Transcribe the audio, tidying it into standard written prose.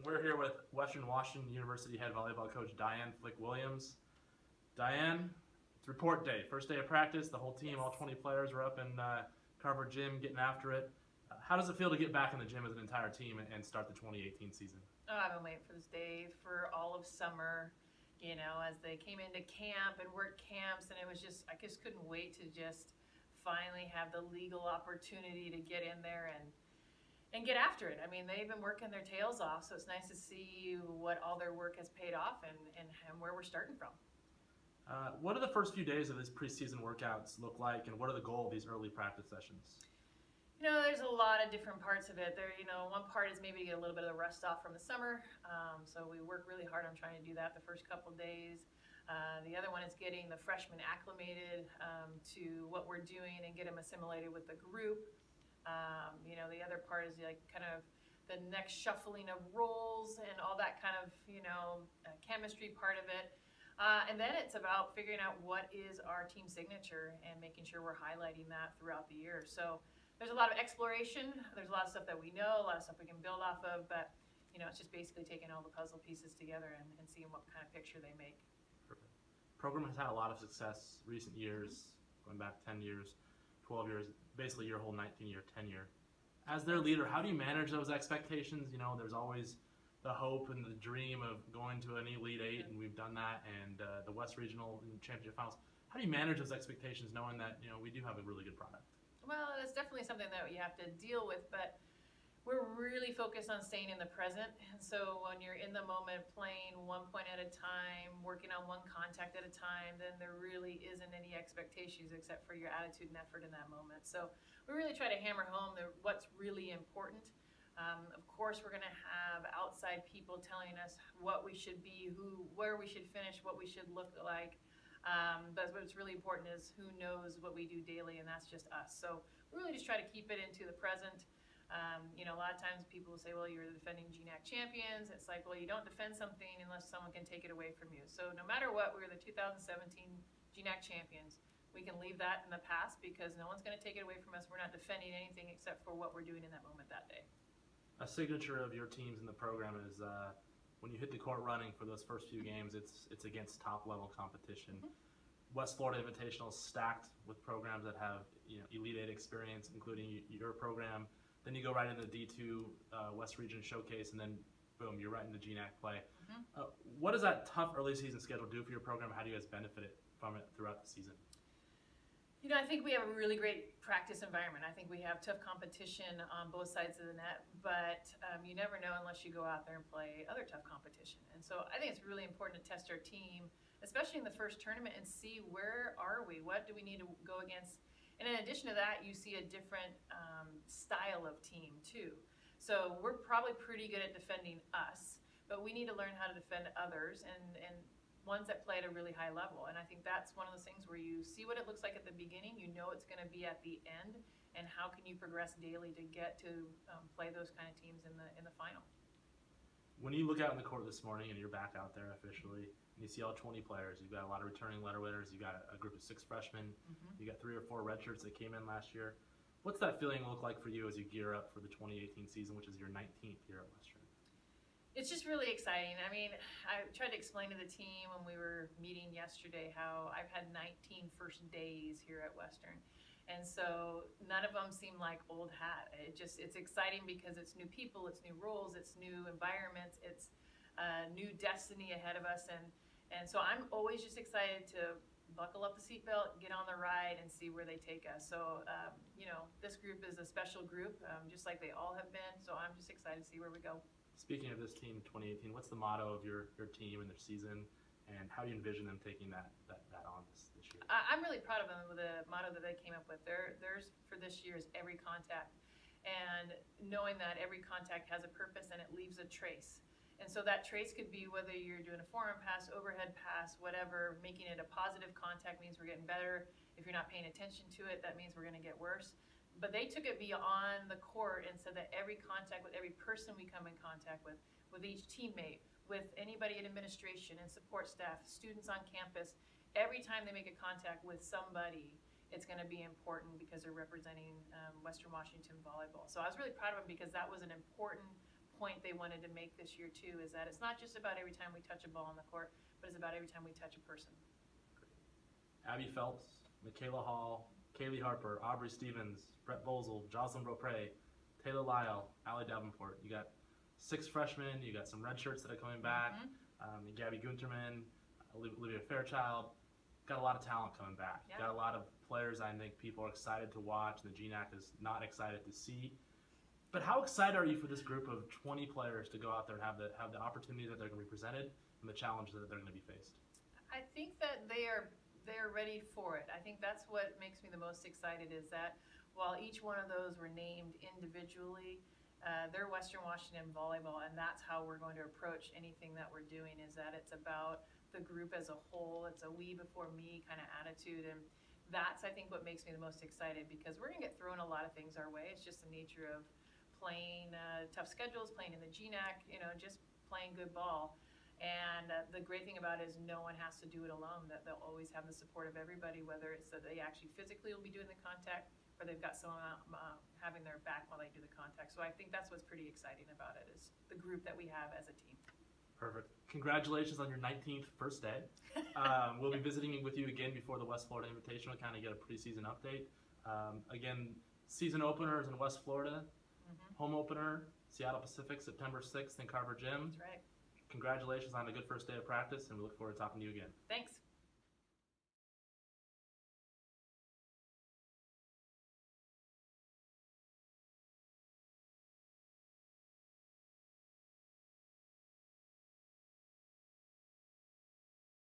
We're here with Western Washington University head volleyball coach Diane Flick-Williams. Diane, it's report day. First day of practice, the whole team, all 20 players were up in Carver Gym getting after it. How does it feel to get back in the gym as an entire team and start the 2018 season? Oh, I've been waiting for this day for all of summer, as they came into camp and work camps, and I just couldn't wait to just finally have the legal opportunity to get in there and get after it. I mean, they've been working their tails off, so it's nice to see what all their work has paid off and where we're starting from. What do the first few days of these preseason workouts look like, and what are the goal of these early practice sessions? There's a lot of different parts of it. One part is maybe to get a little bit of the rust off from the summer. So we work really hard on trying to do that the first couple days. The other one is getting the freshmen acclimated to what we're doing and get them assimilated with the group. The other part is kind of the next shuffling of roles and all that kind of, chemistry part of it. And then it's about figuring out what is our team signature and making sure we're highlighting that throughout the year. So there's a lot of exploration. There's a lot of stuff that we know, a lot of stuff we can build off of, but it's just basically taking all the puzzle pieces together and seeing what kind of picture they make. Perfect. Program has had a lot of success recent years, going back 10 years, 12 years, basically your whole 19-year tenure. As their leader, how do you manage those expectations? There's always the hope and the dream of going to an Elite Eight, and we've done that, and the West Regional Championship Finals. How do you manage those expectations knowing that, we do have a really good product? Well, it's definitely something that you have to deal with, but we're really focused on staying in the present. And so when you're in the moment playing 1 point at a time, working on one contact at a time, then there really isn't any expectations except for your attitude and effort in that moment. So we really try to hammer home what's really important. Of course, we're going to have outside people telling us what we should be, where we should finish, what we should look like. But what's really important is who knows what we do daily, and that's just us. So we really just try to keep it into the present. A lot of times people will say, well, you're the defending GNAC champions. It's like, well, you don't defend something unless someone can take it away from you. So no matter what, we're the 2017 GNAC champions. We can leave that in the past because no one's going to take it away from us. We're not defending anything except for what we're doing in that moment that day. A signature of your teams in the program is when you hit the court running for those first few games, it's against top-level competition. Mm-hmm. West Florida Invitational is stacked with programs that have Elite Eight experience, including your program. Then you go right into the D2 West Region Showcase, and then boom, you're right into GNAC play. Mm-hmm. What does that tough early season schedule do for your program? How do you guys benefit from it throughout the season? I think we have a really great practice environment. I think we have tough competition on both sides of the net, but you never know unless you go out there and play other tough competition. And so I think it's really important to test our team, especially in the first tournament, and see where are we? What do we need to go against? And in addition to that, you see a different style of team too. So we're probably pretty good at defending us, but we need to learn how to defend others and ones that play at a really high level. And I think that's one of those things where you see what it looks like at the beginning, it's going to be at the end, and how can you progress daily to get to play those kind of teams in the final. When you look out in the court this morning and you're back out there officially, and you see all 20 players, you've got a lot of returning letter winners, you've got a group of 6 freshmen, mm-hmm. You got 3 or 4 redshirts that came in last year. What's that feeling look like for you as you gear up for the 2018 season, which is your 19th year at Western? It's just really exciting. I mean, I tried to explain to the team when we were meeting yesterday how I've had 19 first days here at Western. And so none of them seem like old hat. It's exciting because it's new people, it's new roles, it's new environments, it's a new destiny ahead of us. And so I'm always just excited to buckle up the seatbelt, get on the ride, and see where they take us. So, this group is a special group, just like they all have been. So I'm just excited to see where we go. Speaking of this team 2018, what's the motto of your team and their season, and how do you envision them taking that on this year? I'm really proud of them with the motto that they came up with. Theirs for this year is every contact, and knowing that every contact has a purpose and it leaves a trace. And so that trace could be whether you're doing a forehand pass, overhead pass, whatever. Making it a positive contact means we're getting better. If you're not paying attention to it, that means we're going to get worse. But they took it beyond the court and said that every contact with every person we come in contact with each teammate, with anybody in administration and support staff, students on campus, every time they make a contact with somebody, it's going to be important because they're representing Western Washington volleyball. So I was really proud of them because that was an important point they wanted to make this year too, is that it's not just about every time we touch a ball on the court, but it's about every time we touch a person. Abby Phelps, Michaela Hall, Kaylee Harper, Aubrey Stevens, Brett Bozel, Jocelyn Beaupre, Taylor Lyle, Allie Davenport. You got 6 freshmen. You got some red shirts that are coming back. Gabby Gunterman, Olivia Fairchild. Got a lot of talent coming back. Yeah. Got a lot of players I think people are excited to watch, and the GNAC is not excited to see. But how excited are you for this group of 20 players to go out there and have the opportunities that they're going to be presented and the challenges that they're going to be faced? I think that they're ready for it. I think that's what makes me the most excited, is that while each one of those were named individually, they're Western Washington volleyball, and that's how we're going to approach anything that we're doing, is that it's about the group as a whole. It's a we before me kind of attitude, and that's, I think, what makes me the most excited, because we're going to get thrown a lot of things our way. It's just the nature of playing tough schedules, playing in the GNAC, just playing good ball. And the great thing about it is no one has to do it alone, that they'll always have the support of everybody, whether it's that they actually physically will be doing the contact or they've got someone having their back while they do the contact. So I think that's what's pretty exciting about it, is the group that we have as a team. Perfect. Congratulations on your 19th first day. We'll be visiting with you again before the West Florida Invitational, kind of get a preseason update. Again, season openers in West Florida. Home opener, Seattle Pacific, September 6th in Carver Gym. That's right. Congratulations on a good first day of practice, and we look forward to talking to you again. Thanks.